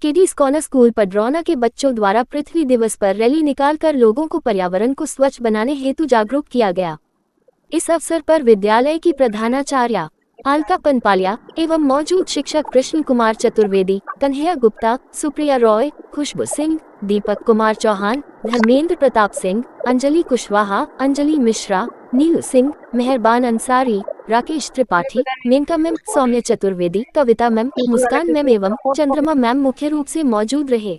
KD scholar school Padrauna के बच्चों द्वारा पृथ्वी दिवस पर रैली निकालकर लोगों को पर्यावरण को स्वच्छ बनाने हेतु जागरूक किया गया। इस अवसर पर विद्यालय की प्रधानाचार्या अलका पनपालिया एवं मौजूद शिक्षक कृष्ण कुमार चतुर्वेदी, कन्हैया गुप्ता, सुप्रिया रॉय, खुशबू सिंह, दीपक कुमार चौहान, धर्मेंद्र प्रताप सिंह, अंजलि कुशवाहा, अंजलि मिश्रा, नीलू सिंह, मेहरबान अंसारी, राकेश त्रिपाठी, मेनका मैम, सौम्य चतुर्वेदी, कविता मैम, मुस्कान मैम एवं चंद्रमा मैम मुख्य रूप से मौजूद रहे।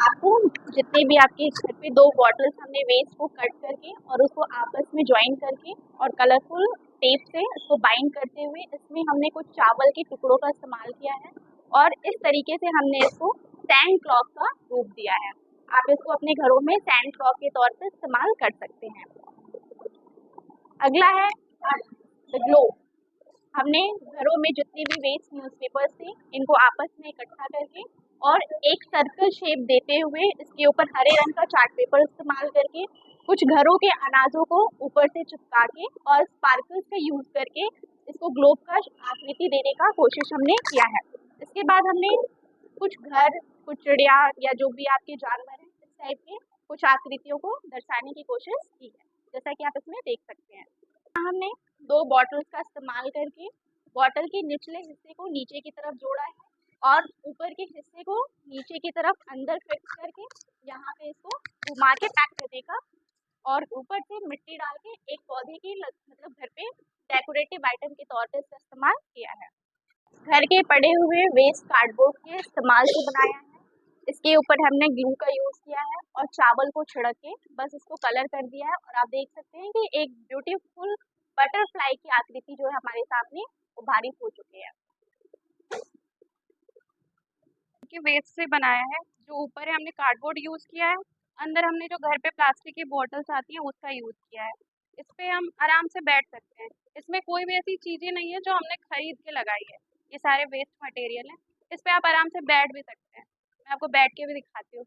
आपको जितने भी आपके घर पे 2 बॉटल्स हमने वेस्ट को कट करके और उसको आपस में ज्वाइन करके और कलरफुल टेप से इसको बाइंड करते हुए इसमें हमने कुछ चावल के टुकड़ों का इस्तेमाल किया है और इस तरीके से हमने इसको सैंड क्लॉक का रूप दिया है। आप इसको अपने घरों में सैंड क्लॉक के तौर पर इस्तेमाल कर सकते हैं। अगला है द ग्लोब। हमने घरों में जितने भी वेस्ट न्यूज़पेपर्स थे इनको आपस में इकट्ठा करके और एक सर्कल शेप देते हुए इसके ऊपर हरे रंग का चार्ट पेपर इस्तेमाल करके कुछ घरों के अनाजों को ऊपर से चिपका के और स्पार्कल्स का यूज करके इसको ग्लोब का आकृति देने का कोशिश हमने किया है। इसके बाद हमने कुछ घर, कुछ चिड़िया या जो भी आपके जानवर हैं इस टाइप के कुछ आकृतियों को दर्शाने की कोशिश की है, जैसा कि आप इसमें देख सकते हैं। हमने 2 बॉटल्स का इस्तेमाल करके बॉटल के निचले हिस्से को नीचे की तरफ जोड़ा है और ऊपर के हिस्से को नीचे की तरफ अंदर फिक्स करके यहाँ पे इसको घुमा के पैक करने का और ऊपर से मिट्टी डाल के एक पौधे की मतलब घर पे डेकोरेटिव आइटम के तौर पे इसका इस्तेमाल किया है। घर के पड़े हुए वेस्ट कार्डबोर्ड के इस्तेमाल से बनाया है। इसके ऊपर हमने ग्लू का यूज किया है और चावल को छिड़क के बस इसको कलर कर दिया है और आप देख सकते हैं कि एक ब्यूटीफुल बटरफ्लाई की आकृति जो है हमारे सामने उभारी हो चुकी है। के वेस्ट से बनाया है। जो ऊपर है हमने कार्डबोर्ड यूज किया है, अंदर हमने जो घर पे प्लास्टिक की बोतल्स आती हैं उसका यूज किया है। इस पे हम आराम से बैठ सकते हैं। इसमें कोई भी ऐसी चीजें नहीं है जो हमने खरीद के लगाई है, ये सारे वेस्ट मटेरियल है। इस पे आप आराम से बैठ भी सकते हैं। मैं आपको बैठ के भी दिखाती हूँ।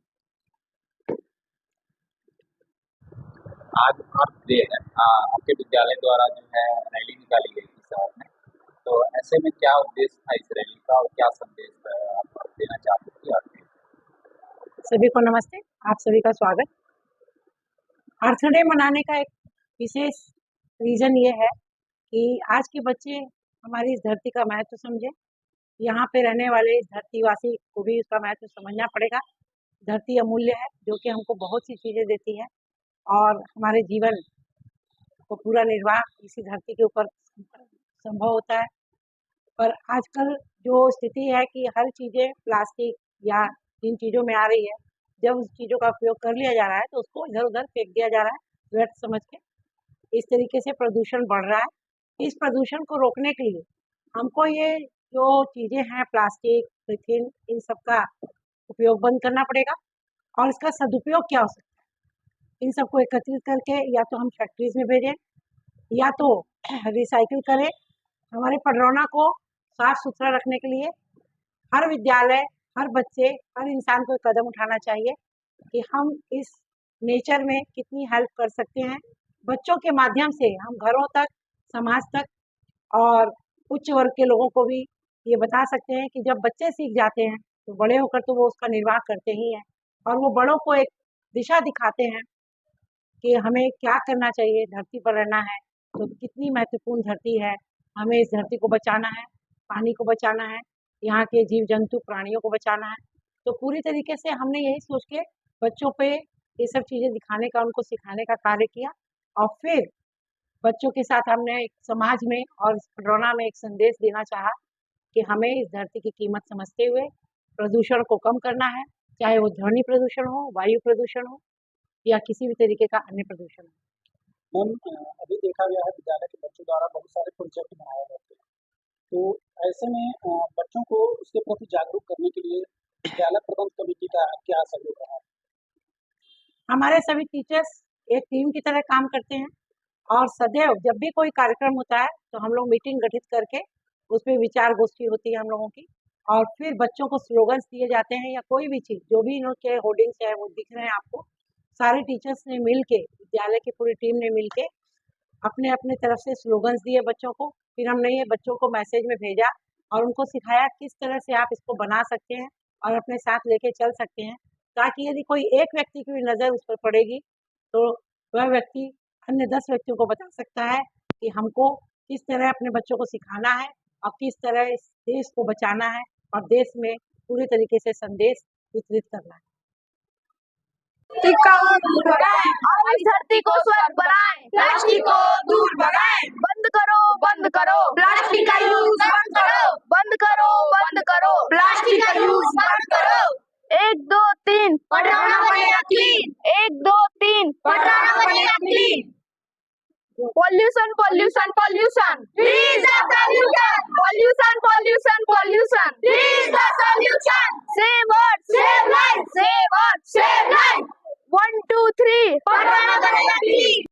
आज अर्थ डे है। आपके विद्यालय द्वारा जो है रैली निकाली गई थी शहर में, तो ऐसे में क्या उद्देश्य था इस रैली का और क्या संदेश आप देना चाहते थे अर्थ डे? सभी को नमस्ते, आप सभी का स्वागत। अर्थ डे मनाने का एक विशेष रीजन ये है कि आज के बच्चे हमारी इस धरती का महत्व समझे। यहाँ पे रहने वाले इस धरतीवासी को भी उसका महत्व समझना पड़ेगा। धरती अमूल्य है जो कि हमको बहुत सी चीजें देती है और हमारे जीवन को पूरा निर्वाह इसी धरती के ऊपर संभव होता है। पर आजकल जो स्थिति है कि हर चीजें प्लास्टिक या जिन चीजों में आ रही है, जब उस चीजों का उपयोग कर लिया जा रहा है तो उसको इधर उधर फेंक दिया जा रहा है व्यर्थ समझ के। इस तरीके से प्रदूषण बढ़ रहा है। इस प्रदूषण को रोकने के लिए हमको ये जो चीजें हैं प्लास्टिक, पॉलीथीन, इन सब का उपयोग बंद करना पड़ेगा और इसका सदुपयोग क्या हो सकता है, इन सबको एकत्रित करके या तो हम फैक्ट्रीज में भेजें या तो रिसाइकिल करें। हमारे पडरौना को साफ सुथरा रखने के लिए हर विद्यालय, हर बच्चे, हर इंसान को कदम उठाना चाहिए कि हम इस नेचर में कितनी हेल्प कर सकते हैं। बच्चों के माध्यम से हम घरों तक, समाज तक और उच्च वर्ग के लोगों को भी ये बता सकते हैं कि जब बच्चे सीख जाते हैं तो बड़े होकर तो वो उसका निर्वाह करते ही हैं और वो बड़ों को एक दिशा दिखाते हैं कि हमें क्या करना चाहिए। धरती पर रहना है तो कितनी महत्वपूर्ण धरती है, हमें इस धरती को बचाना है, पानी को बचाना है, यहाँ के जीव जंतु प्राणियों को बचाना है। तो पूरी तरीके से हमने यही सोच के बच्चों पे ये सब चीज़ें दिखाने का, उनको सिखाने का कार्य किया और फिर बच्चों के साथ हमने एक समाज में और पडरौना में एक संदेश देना चाहा कि हमें इस धरती की कीमत समझते हुए प्रदूषण को कम करना है, चाहे वो ध्वनि प्रदूषण हो, वायु प्रदूषण हो या किसी भी तरीके का अन्य प्रदूषण हो। मैम, अभी देखा गया है विद्यालय के बच्चों द्वारा बहुत सारे प्रोजेक्ट बनाए जाते हैं, तो ऐसे में बच्चों को उसके प्रति जागरूक करने के लिए विद्यालय प्रबंध कमेटी का क्या सहयोग रहा है? हमारे सभी टीचर्स एक टीम की तरह काम करते हैं और सदैव जब भी कोई कार्यक्रम होता है तो हम लोग मीटिंग गठित करके उस पर विचार गोष्ठी होती है हम लोगों की और फिर बच्चों को स्लोगन्स दिए जाते हैं या कोई भी चीज़ जो भी इनके होर्डिंग्स है वो दिख रहे हैं आपको। सारे टीचर्स ने मिल के, विद्यालय की पूरी टीम ने मिल के अपने अपने तरफ से स्लोगन्स दिए बच्चों को। फिर हमने ये बच्चों को मैसेज में भेजा और उनको सिखाया किस तरह से आप इसको बना सकते हैं और अपने साथ लेके चल सकते हैं, ताकि यदि कोई एक व्यक्ति की भी नज़र उस पर पड़ेगी तो वह व्यक्ति अन्य 10 व्यक्तियों को बता सकता है कि हमको किस तरह अपने बच्चों को सिखाना है और किस तरह इस देश को बचाना है और देश में पूरी तरीके से संदेश वितरित करना है। हमारी धरती को स्वच्छ बनाएं, प्लास्टिक को दूर भगाएं, बंद करो प्लास्टिक का यूज बंद करो, बंद करो प्लास्टिक का यूज बंद करो। 1 2 3 पटराना बनेगा क्लीन, 1 2 3 पटराना बनेगा clean. Pollution, pollution, pollution. Tree is the solution. Pollution, pollution, pollution. Tree is the solution. Save Earth, save life. Save Earth, save life. 1 2 3 पटराना बनेगा क्लीन।